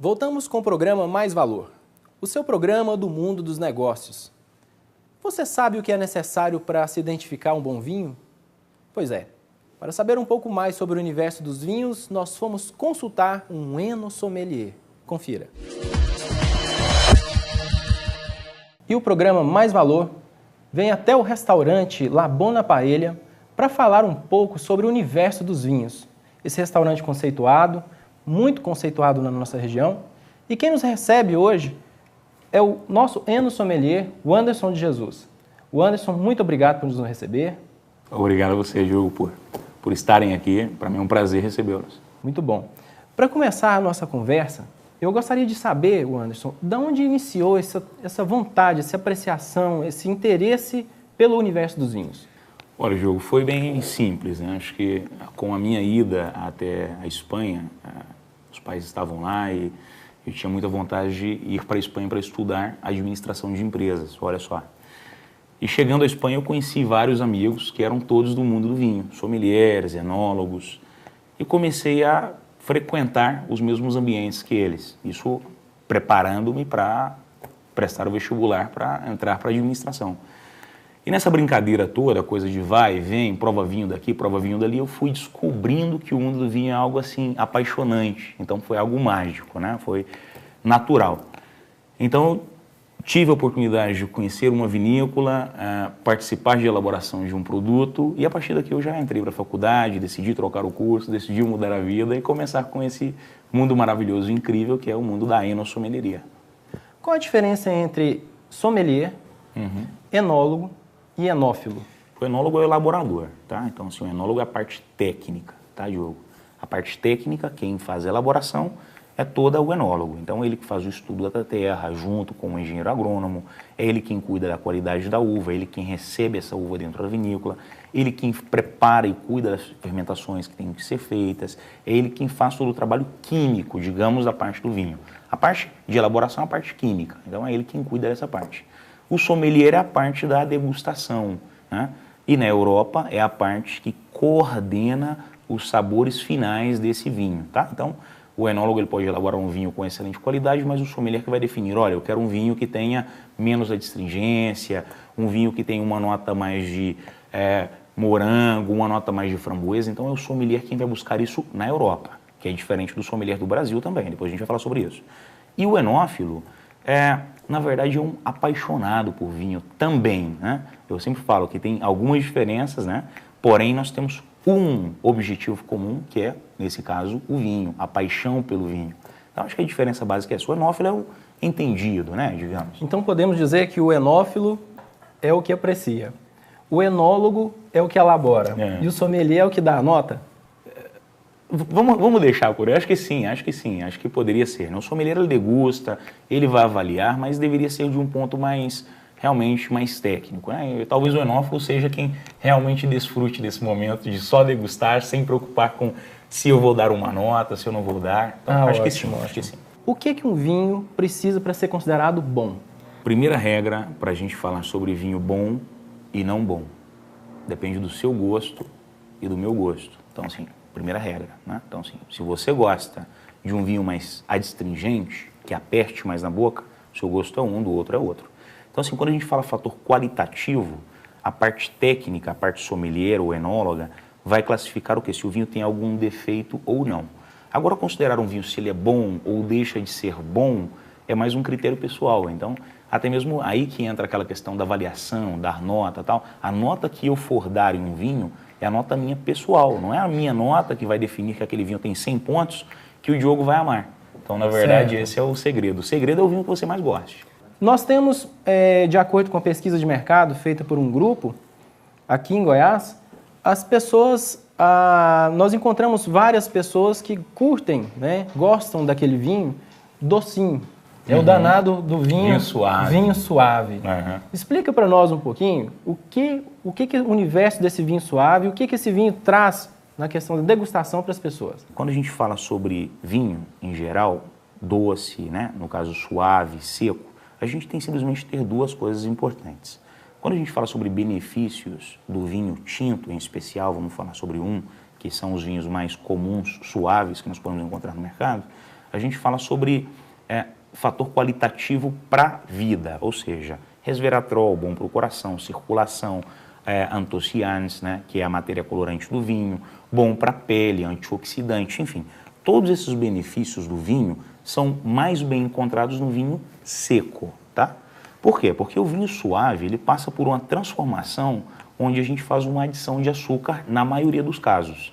Voltamos com o programa Mais Valor, o seu programa do mundo dos negócios. Você sabe o que é necessário para se identificar um bom vinho? Pois é, para saber um pouco mais sobre o universo dos vinhos, nós fomos consultar um enosommelier. Confira. E o programa Mais Valor vem até o restaurante La Bona Paella para falar um pouco sobre o universo dos vinhos. Esse restaurante conceituado, muito conceituado na nossa região, e quem nos recebe hoje é o nosso enosommelier, o Anderson de Jesus. O Anderson, muito obrigado por nos receber. Obrigado a você, Diogo, por estarem aqui. Para mim é um prazer recebê-los. Muito bom. Para começar a nossa conversa, eu gostaria de saber, Anderson, de onde iniciou essa vontade, essa apreciação, esse interesse pelo universo dos vinhos? Olha, Diogo, foi bem simples, né? Acho que com a minha ida até a Espanha, os pais estavam lá e eu tinha muita vontade de ir para a Espanha para estudar administração de empresas, olha só. E chegando à Espanha eu conheci vários amigos que eram todos do mundo do vinho, sommeliers, enólogos, e comecei a frequentar os mesmos ambientes que eles. Isso preparando-me para prestar o vestibular para entrar para a administração. E nessa brincadeira toda, coisa de vai e vem, prova vinho daqui, prova vinho dali, eu fui descobrindo que o mundo do vinho é algo assim apaixonante. Então foi algo mágico, né? Foi natural. Então eu tive a oportunidade de conhecer uma vinícola, participar de elaboração de um produto e a partir daqui eu já entrei para a faculdade, decidi trocar o curso, decidi mudar a vida e começar com esse mundo maravilhoso e incrível que é o mundo da enossommelieria. Qual a diferença entre sommelier, enólogo e enófilo? O enólogo é o elaborador, tá? Então, assim, o enólogo é a parte técnica, tá, Diogo? A parte técnica, quem faz a elaboração é todo o enólogo. Então, ele que faz o estudo da terra, junto com o engenheiro agrônomo, é ele quem cuida da qualidade da uva, é ele quem recebe essa uva dentro da vinícola, ele quem prepara e cuida das fermentações que têm que ser feitas, é ele quem faz todo o trabalho químico, digamos, da parte do vinho. A parte de elaboração é a parte química, então é ele quem cuida dessa parte. O sommelier é a parte da degustação, né? E na Europa é a parte que coordena os sabores finais desse vinho, tá? Então, o enólogo ele pode elaborar um vinho com excelente qualidade, mas o sommelier que vai definir, olha, eu quero um vinho que tenha menos adstringência, um vinho que tenha uma nota mais de morango, uma nota mais de framboesa. Então, é o sommelier quem vai buscar isso na Europa, que é diferente do sommelier do Brasil também, depois a gente vai falar sobre isso. E o enófilo na verdade, é um apaixonado por vinho também, né? Eu sempre falo que tem algumas diferenças, né? Porém, nós temos um objetivo comum, que é, nesse caso, o vinho, a paixão pelo vinho. Então, acho que a diferença básica é essa. O enófilo é o entendido, né, digamos. Então, podemos dizer que o enófilo é o que aprecia, o enólogo é o que elabora e o sommelier é o que dá a nota? Vamos deixar por aí, acho que sim, acho que poderia ser, né? O sommelier ele degusta, ele vai avaliar, mas deveria ser de um ponto realmente mais técnico, né? Talvez o enófilo seja quem realmente desfrute desse momento de só degustar, sem preocupar com se eu vou dar uma nota, se eu não vou dar. Então, acho que sim. O que um vinho precisa para ser considerado bom? Primeira regra para a gente falar sobre vinho bom e não bom. Depende do seu gosto e do meu gosto. Então, assim, primeira regra, né? Então, assim, se você gosta de um vinho mais adstringente, que aperte mais na boca, o seu gosto é um, do outro é outro. Então, assim, quando a gente fala fator qualitativo, a parte técnica, a parte sommelier ou enóloga, vai classificar o quê? Se o vinho tem algum defeito ou não. Agora, considerar um vinho se ele é bom ou deixa de ser bom, é mais um critério pessoal. Então, até mesmo aí que entra aquela questão da avaliação, dar nota e tal. A nota que eu for dar em um vinho é a nota minha pessoal, não é a minha nota que vai definir que aquele vinho tem 100 pontos que o Diogo vai amar. Então, na verdade, esse é o segredo. O segredo é o vinho que você mais goste. Nós temos, de acordo com a pesquisa de mercado feita por um grupo, aqui em Goiás, as pessoas, nós encontramos várias pessoas que curtem, né, gostam daquele vinho docinho. É o danado do vinho suave. Vinho suave. Uhum. Explica para nós um pouquinho o que é o universo desse vinho suave, o que esse vinho traz na questão da degustação para as pessoas. Quando a gente fala sobre vinho, em geral, doce, né, no caso suave, seco, a gente tem simplesmente ter duas coisas importantes. Quando a gente fala sobre benefícios do vinho tinto, em especial, vamos falar sobre que são os vinhos mais comuns, suaves, que nós podemos encontrar no mercado, a gente fala sobre fator qualitativo para a vida, ou seja, resveratrol, bom para o coração, circulação, antocianos, né, que é a matéria colorante do vinho, bom para a pele, antioxidante, enfim. Todos esses benefícios do vinho são mais bem encontrados no vinho seco, tá? Por quê? Porque o vinho suave, ele passa por uma transformação onde a gente faz uma adição de açúcar na maioria dos casos.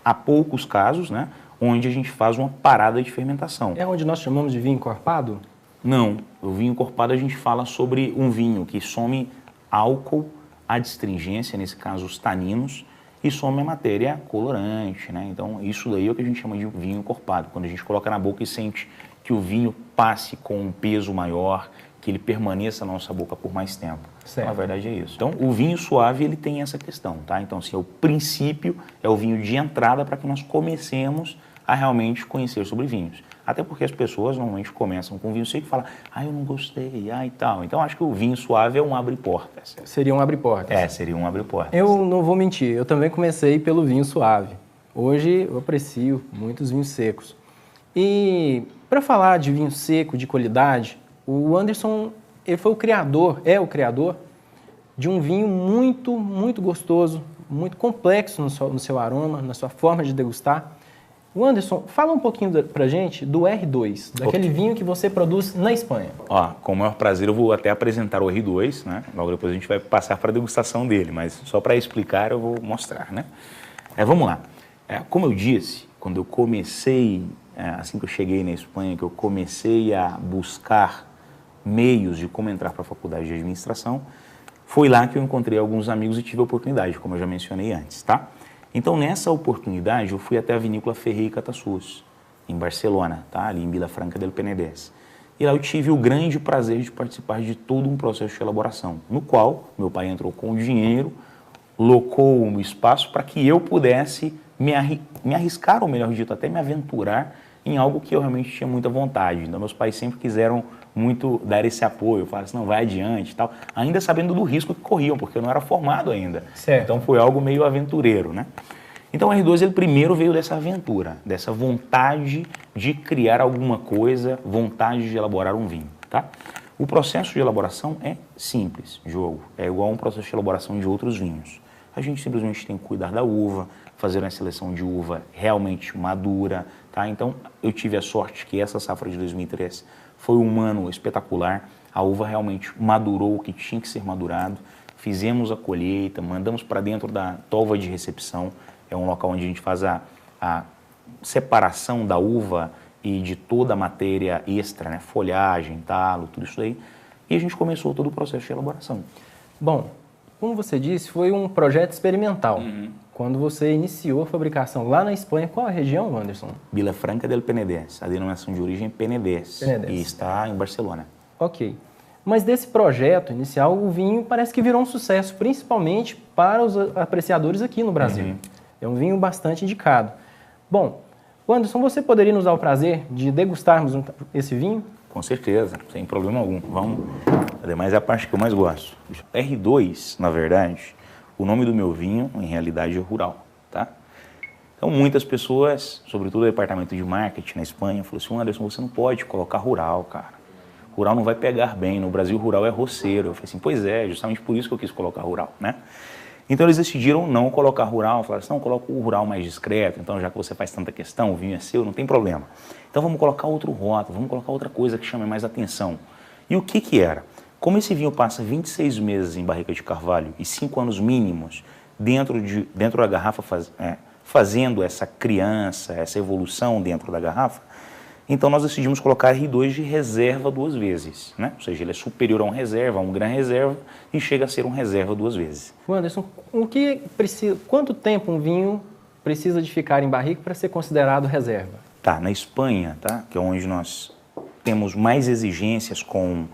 Há poucos casos, né, onde a gente faz uma parada de fermentação. É onde nós chamamos de vinho encorpado? Não, o vinho encorpado a gente fala sobre um vinho que some álcool, adstringência, nesse caso os taninos, e some a matéria colorante, né? Então isso daí é o que a gente chama de vinho encorpado, quando a gente coloca na boca e sente que o vinho passe com um peso maior, que ele permaneça na nossa boca por mais tempo. Certo. Na verdade é isso. Então o vinho suave ele tem essa questão, tá? Então assim, o princípio é o vinho de entrada para que nós comecemos a realmente conhecer sobre vinhos. Até porque as pessoas normalmente começam com vinho seco e falam, eu não gostei, e tal. Então acho que o vinho suave é um abre-portas. Seria um abre-portas. Seria um abre-portas. Eu não vou mentir, eu também comecei pelo vinho suave. Hoje eu aprecio muitos vinhos secos. E para falar de vinho seco, de qualidade, o Anderson, ele foi o criador de um vinho muito, muito gostoso, muito complexo no seu aroma, na sua forma de degustar. O Anderson, fala um pouquinho pra gente do R2, daquele vinho que você produz na Espanha. Com o maior prazer eu vou até apresentar o R2, né? Logo depois a gente vai passar para a degustação dele, mas só para explicar eu vou mostrar, né? Vamos lá. Como eu disse, quando eu comecei, assim que eu cheguei na Espanha, que eu comecei a buscar meios de como entrar para a faculdade de administração, foi lá que eu encontrei alguns amigos e tive a oportunidade, como eu já mencionei antes, tá? Então, nessa oportunidade, eu fui até a vinícola Ferrer e Catassus, em Barcelona, tá? Ali em Vilafranca del Penedès. E lá eu tive o grande prazer de participar de todo um processo de elaboração, no qual meu pai entrou com o dinheiro, locou um espaço para que eu pudesse me arriscar, ou melhor dito, até me aventurar em algo que eu realmente tinha muita vontade. Então, meus pais sempre quiseram muito dar esse apoio, falaram assim, não, vai adiante e tal, ainda sabendo do risco que corriam, porque eu não era formado ainda. Certo. Então foi algo meio aventureiro, né? Então o R2 ele primeiro veio dessa aventura, dessa vontade de criar alguma coisa, vontade de elaborar um vinho, tá? O processo de elaboração é simples, Diogo, é igual a um processo de elaboração de outros vinhos. A gente simplesmente tem que cuidar da uva, fazer uma seleção de uva realmente madura, tá? Então eu tive a sorte que essa safra de 2003 foi um ano espetacular, a uva realmente madurou o que tinha que ser madurado, fizemos a colheita, mandamos para dentro da tolva de recepção, é um local onde a gente faz a separação da uva e de toda a matéria extra, né? Folhagem, talo, tudo isso aí, e a gente começou todo o processo de elaboração. Bom, como você disse, foi um projeto experimental. Quando você iniciou a fabricação lá na Espanha, qual a região, Anderson? Vilafranca del Penedès, a denominação de origem é Penedès, e está em Barcelona. Ok. Mas desse projeto inicial, o vinho parece que virou um sucesso, principalmente para os apreciadores aqui no Brasil. É um vinho bastante indicado. Bom, Anderson, você poderia nos dar o prazer de degustarmos esse vinho? Com certeza, sem problema algum. Vamos. Ademais, é a parte que eu mais gosto. R2, na verdade, o nome do meu vinho, em realidade, é Rural, tá? Então, muitas pessoas, sobretudo o departamento de marketing na Espanha, falaram assim, Anderson, você não pode colocar Rural, cara. Rural não vai pegar bem, no Brasil Rural é roceiro. Eu falei assim, pois é, justamente por isso que eu quis colocar Rural, né? Então, eles decidiram não colocar Rural, falaram assim, não, coloca o Rural mais discreto, então já que você faz tanta questão, o vinho é seu, não tem problema. Então, vamos colocar outro rótulo, vamos colocar outra coisa que chame mais atenção. E o que que era? Como esse vinho passa 26 meses em barrica de carvalho e 5 anos mínimos dentro da garrafa, fazendo essa criança, essa evolução dentro da garrafa, então nós decidimos colocar R2 de reserva 2 vezes, né? Ou seja, ele é superior a um reserva, a um gran reserva e chega a ser um reserva 2 vezes. Anderson, quanto tempo um vinho precisa de ficar em barrica para ser considerado reserva? Tá, na Espanha, tá? Que é onde nós temos mais exigências com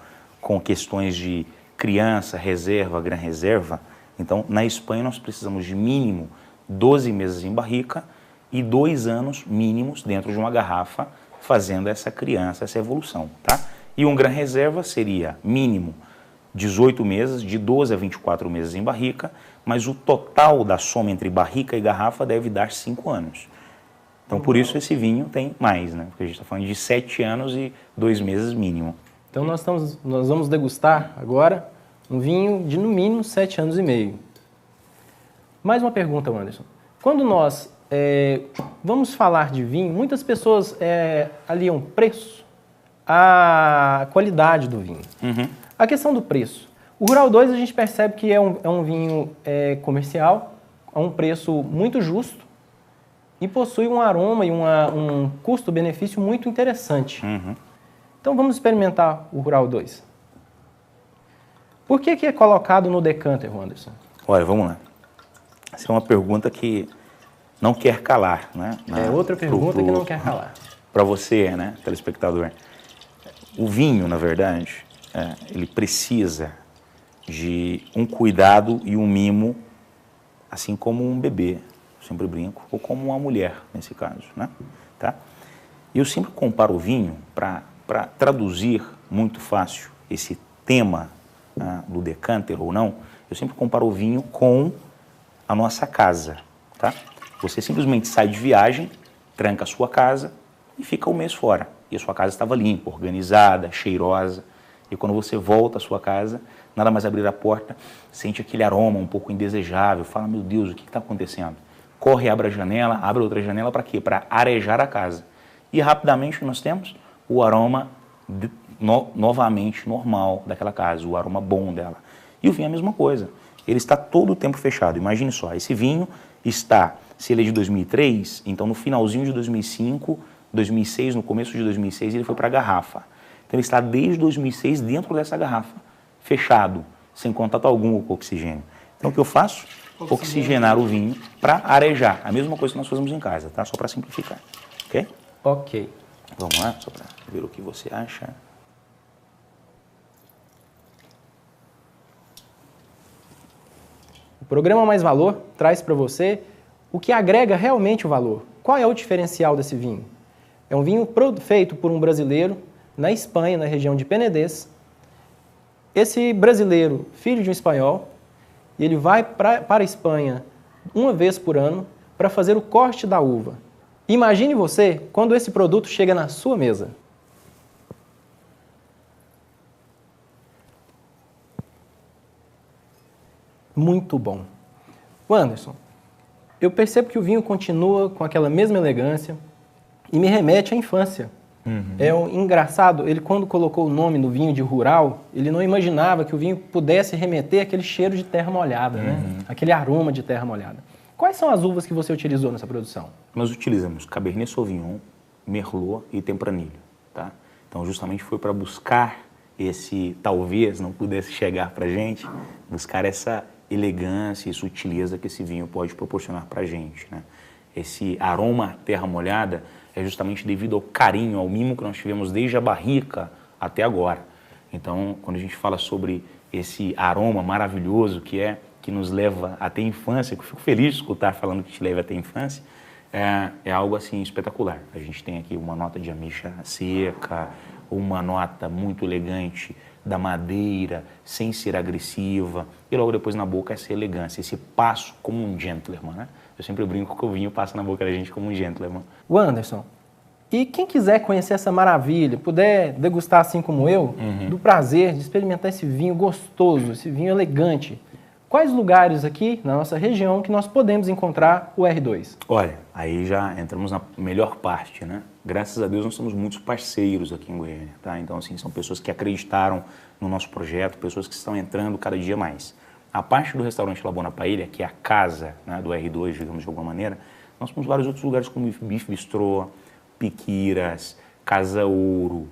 questões de criança, reserva, gran reserva. Então, na Espanha nós precisamos de mínimo 12 meses em barrica e 2 anos mínimos dentro de uma garrafa fazendo essa criança, essa evolução, tá? E um gran reserva seria mínimo 18 meses, de 12 a 24 meses em barrica, mas o total da soma entre barrica e garrafa deve dar 5 anos. Então, por isso esse vinho tem mais, né? Porque a gente está falando de 7 anos e 2 meses mínimo. Então nós vamos degustar agora um vinho de no mínimo 7 anos e meio. Mais uma pergunta, Anderson. Quando nós vamos falar de vinho, muitas pessoas aliam preço à qualidade do vinho. Uhum. A questão do preço. O Rural 2 a gente percebe que é um vinho comercial, a um preço muito justo e possui um aroma e um custo-benefício muito interessante. Uhum. Então vamos experimentar o Rural 2. Por que é colocado no decanter, Anderson? Olha, vamos lá. Essa é uma pergunta que não quer calar, né? Outra pergunta que não quer calar. Para você, né, telespectador. O vinho, na verdade, ele precisa de um cuidado e um mimo, assim como um bebê, sempre brinco, ou como uma mulher, nesse caso, né? Tá? E eu sempre comparo o vinho para traduzir muito fácil esse tema do decanter ou não, eu sempre comparo o vinho com a nossa casa, tá? Você simplesmente sai de viagem, tranca a sua casa e fica um mês fora. E a sua casa estava limpa, organizada, cheirosa. E quando você volta à sua casa, nada mais abrir a porta, sente aquele aroma um pouco indesejável, fala, meu Deus, o que está acontecendo? Corre, abre a janela, abre outra janela, para quê? Para arejar a casa. E rapidamente nós temos o aroma novamente normal daquela casa, o aroma bom dela. E o vinho é a mesma coisa. Ele está todo o tempo fechado. Imagine só, esse vinho está, se ele é de 2003, então no finalzinho de 2005, 2006, no começo de 2006, ele foi para a garrafa. Então ele está desde 2006 dentro dessa garrafa, fechado, sem contato algum com o oxigênio. Então o que eu faço? Oxigenar o vinho para arejar. A mesma coisa que nós fazemos em casa, tá? Só para simplificar. Ok? Ok. Vamos lá, só para ver o que você acha. O programa Mais Valor traz para você o que agrega realmente o valor. Qual é o diferencial desse vinho? É um vinho feito por um brasileiro na Espanha, na região de Penedès. Esse brasileiro, filho de um espanhol, ele vai para a Espanha uma vez por ano para fazer o corte da uva. Imagine você quando esse produto chega na sua mesa. Muito bom. Anderson, eu percebo que o vinho continua com aquela mesma elegância e me remete à infância. É engraçado, ele quando colocou o nome no vinho de rural, ele não imaginava que o vinho pudesse remeter aquele cheiro de terra molhada, né? Aquele aroma de terra molhada. Quais são as uvas que você utilizou nessa produção? Nós utilizamos Cabernet Sauvignon, Merlot e Tempranillo, tá? Então justamente foi para buscar esse, talvez não pudesse chegar para a gente, buscar essa elegância e sutileza que esse vinho pode proporcionar para a gente, né? Esse aroma terra molhada é justamente devido ao carinho, ao mimo que nós tivemos desde a barrica até agora. Então, quando a gente fala sobre esse aroma maravilhoso que nos leva até a infância, que eu fico feliz de escutar falando que te leva até a infância, é algo assim espetacular. A gente tem aqui uma nota de ameixa seca, uma nota muito elegante da madeira, sem ser agressiva, e logo depois na boca essa elegância, esse passo como um gentleman, né? Eu sempre brinco que o vinho passa na boca da gente como um gentleman. Anderson, e quem quiser conhecer essa maravilha, puder degustar assim como eu, do prazer de experimentar esse vinho gostoso, esse vinho elegante, quais lugares aqui na nossa região que nós podemos encontrar o R2? Olha, aí já entramos na melhor parte, né? Graças a Deus nós temos muitos parceiros aqui em Goiânia, tá? Então, assim, são pessoas que acreditaram no nosso projeto, pessoas que estão entrando cada dia mais. A parte do restaurante La Bona Paella, que é a casa, né, do R2, digamos de alguma maneira, nós temos vários outros lugares como Bife Bistrô, Piquiras, Casa Ouro,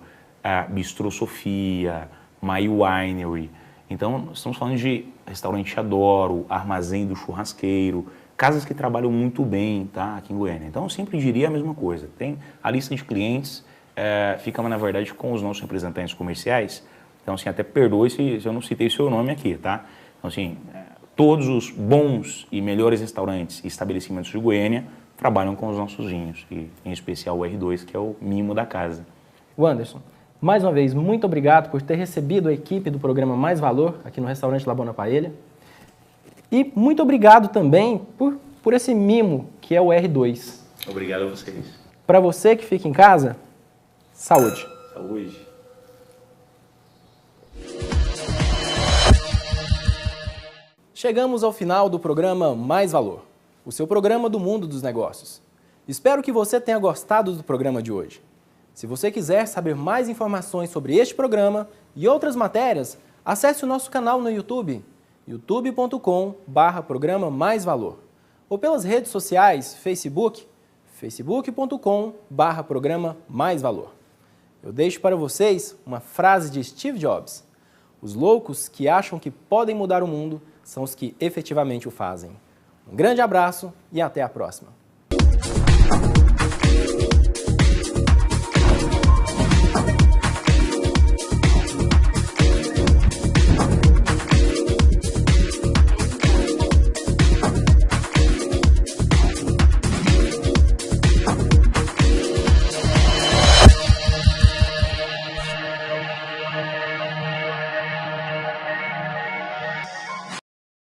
Bistrô Sofia, My Winery. Então, nós estamos falando de restaurante Adoro, Armazém do Churrasqueiro, casas que trabalham muito bem, tá, aqui em Goiânia. Então, eu sempre diria a mesma coisa. Tem a lista de clientes, fica, na verdade, com os nossos representantes comerciais. Então, assim, até perdoe se eu não citei seu nome aqui, tá? Então, assim, todos os bons e melhores restaurantes e estabelecimentos de Goiânia trabalham com os nossos vinhos, e em especial o R2, que é o mimo da casa. Anderson, mais uma vez, muito obrigado por ter recebido a equipe do programa Mais Valor aqui no restaurante La Bona Paella. E muito obrigado também por esse mimo que é o R2. Obrigado a vocês. Para você que fica em casa, saúde. Saúde. Chegamos ao final do programa Mais Valor, o seu programa do mundo dos negócios. Espero que você tenha gostado do programa de hoje. Se você quiser saber mais informações sobre este programa e outras matérias, acesse o nosso canal no YouTube, youtube.com/programa Mais Valor, ou pelas redes sociais, facebook.com/programa Mais Valor. Eu deixo para vocês uma frase de Steve Jobs: os loucos que acham que podem mudar o mundo são os que efetivamente o fazem. Um grande abraço e até a próxima.